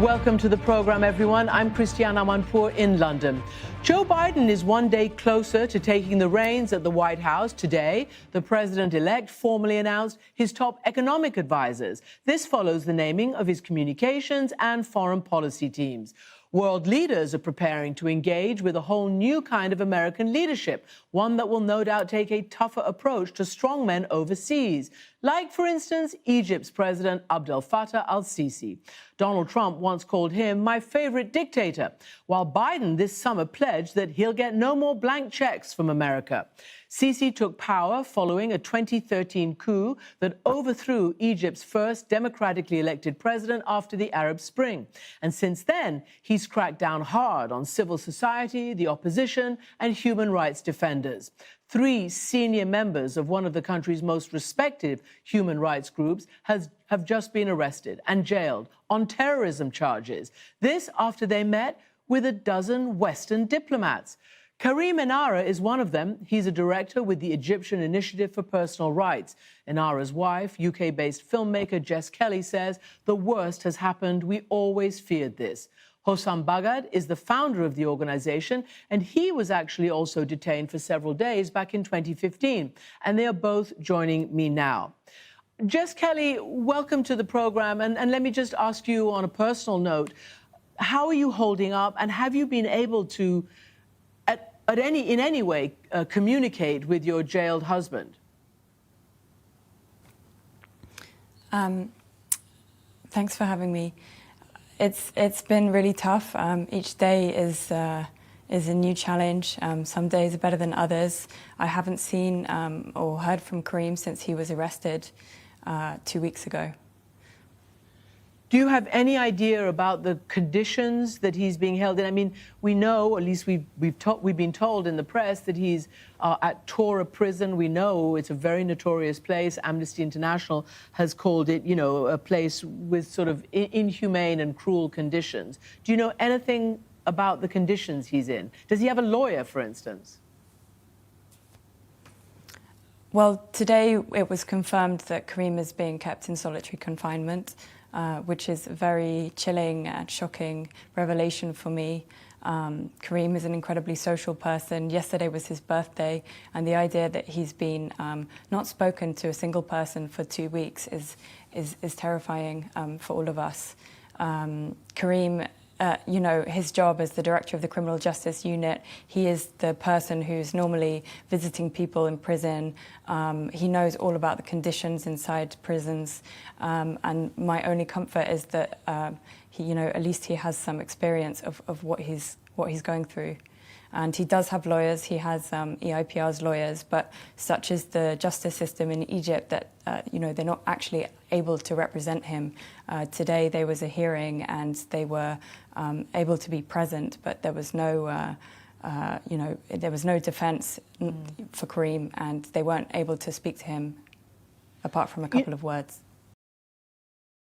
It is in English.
Welcome to the program, everyone. I'm Christiane Amanpour in London. Joe Biden is one day closer to taking the reins at the White House. Today, the president-elect formally announced his top economic advisors. This follows the naming of his communications and foreign policy teams. World leaders are preparing to engage with a whole new kind of American leadership, one that will no doubt take a tougher approach to strongmen overseas, like, for instance, Egypt's President Abdel Fattah al-Sisi. Donald Trump once called him my favorite dictator, while Biden this summer pledged that he'll get no more blank checks from America. Sisi took power following a 2013 coup that overthrew Egypt's first democratically elected president after the Arab Spring. And since then, he's cracked down hard on civil society, the opposition, and human rights defenders. 3 senior members of one of the country's most respected human rights groups have just been arrested and jailed on terrorism charges. This after they met with a dozen Western diplomats. Karim Enara is one of them. He's a director with the Egyptian Initiative for Personal Rights. Enara's wife, UK-based filmmaker Jess Kelly, says the worst has happened. We always feared this. Hossam Bagad is the founder of the organization, and he was actually also detained for several days back in 2015. And they are both joining me now. Jess Kelly, welcome to the program. And let me just ask you on a personal note, how are you holding up, and have you been able to in any way communicate with your jailed husband? Thanks for having me. It's been really tough. Each day is a new challenge. Some days are better than others. I haven't seen or heard from Karim since he was arrested 2 weeks ago. Do you have any idea about the conditions that he's being held in? I mean, we know, or at least we've been told in the press, that he's at Tora prison. We know it's a very notorious place. Amnesty International has called it, you know, a place with sort of inhumane and cruel conditions. Do you know anything about the conditions he's in? Does he have a lawyer, for instance? Well, today it was confirmed that Karim is being kept in solitary confinement. Which is a very chilling and shocking revelation for me. Karim is an incredibly social person. Yesterday was his birthday, and the idea that he's been not spoken to a single person for 2 weeks is terrifying for all of us. Karim, you know, his job as the director of the Criminal Justice Unit, he is the person who's normally visiting people in prison. He knows all about the conditions inside prisons, and my only comfort is that he, you know, at least he has some experience of what he's going through. And he does have lawyers. He has EIPR's lawyers, but such is the justice system in Egypt that you know, they're not actually able to represent him. Today there was a hearing, and they were able to be present, but there was no, you know, there was no defence for Karim, and they weren't able to speak to him apart from a couple of words.